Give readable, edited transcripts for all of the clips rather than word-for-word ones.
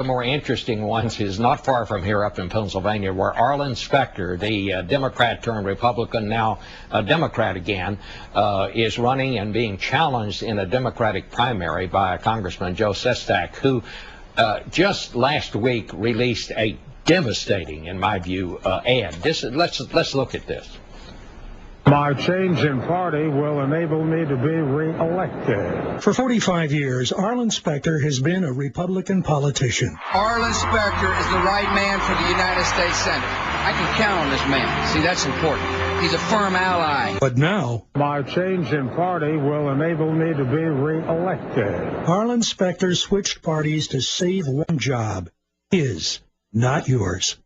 The more interesting ones is not far from here up in Pennsylvania, where Arlen Specter, the Democrat turned Republican, now a Democrat again, is running and being challenged in a Democratic primary by Congressman Joe Sestak, who just last week released a devastating, in my view, ad. Let's look at this. My change in party will enable me to be re-elected. For 45 years, Arlen Specter has been a Republican politician. Arlen Specter is the right man for the United States Senate. I can count on this man. See, that's important. He's a firm ally. But now, my change in party will enable me to be re-elected. Arlen Specter switched parties to save one job. His, not yours.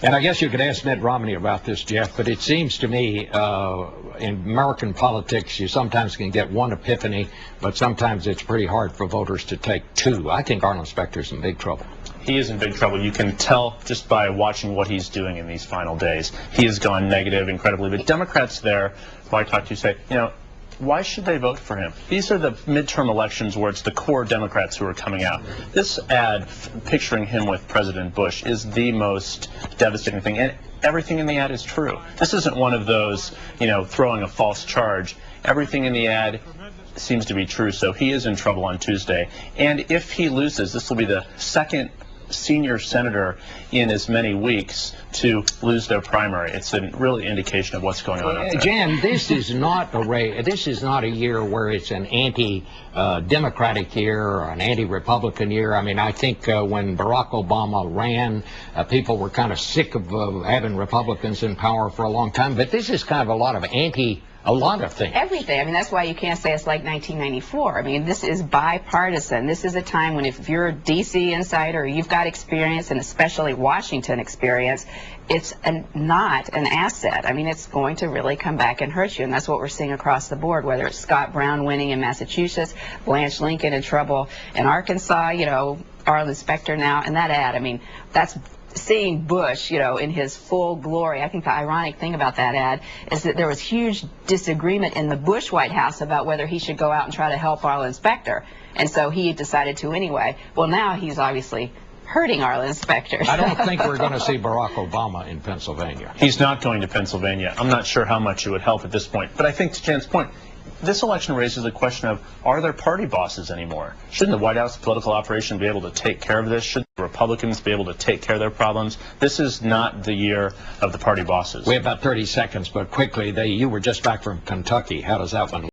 And I guess you could ask Mitt Romney about this, Jeff, but it seems to me in American politics you sometimes can get one epiphany, but sometimes it's pretty hard for voters to take two. I think Arlen Specter's in big trouble. He is in big trouble. You can tell just by watching what he's doing in these final days. He has gone negative incredibly. But Democrats there, who I talked to, say, you know, why should they vote for him? These are the midterm elections where it's the core Democrats who are coming out. This ad picturing him with President Bush is the most devastating thing. And everything in the ad is true. This isn't one of those, you know, throwing a false charge. Everything in the ad seems to be true. So he is in trouble on Tuesday. And if he loses, this will be the second senior senator in as many weeks to lose their primary. It's a really indication of what's going on out there. Jan, this is not a year where it's an anti-democratic year or an anti-Republican year. I mean, I think when Barack Obama ran, people were kind of sick of having Republicans in power for a long time. But this is kind of a lot of things. Everything. I mean, that's why you can't say it's like 1994. I mean, this is bipartisan. This is a time when if you're a D.C. insider, you've got experience, and especially Washington experience, it's not an asset. I mean, it's going to really come back and hurt you, and that's what we're seeing across the board, whether it's Scott Brown winning in Massachusetts, Blanche Lincoln in trouble in Arkansas, you know, Arlen Specter now, and that ad, I mean, that's seeing Bush, you know, in his full glory. I think the ironic thing about that ad is that there was huge disagreement in the Bush White House about whether he should go out and try to help Arlen Specter. And so he decided to anyway. Well, now he's obviously hurting Arlen Specter. I don't think we're going to see Barack Obama in Pennsylvania. He's not going to Pennsylvania. I'm not sure how much it would help at this point. But I think, to Jan's point, this election raises the question of, are there party bosses anymore? Shouldn't the White House political operation be able to take care of this? Shouldn't the Republicans be able to take care of their problems? This is not the year of the party bosses. We have about 30 seconds, but quickly, you were just back from Kentucky. How does that one look?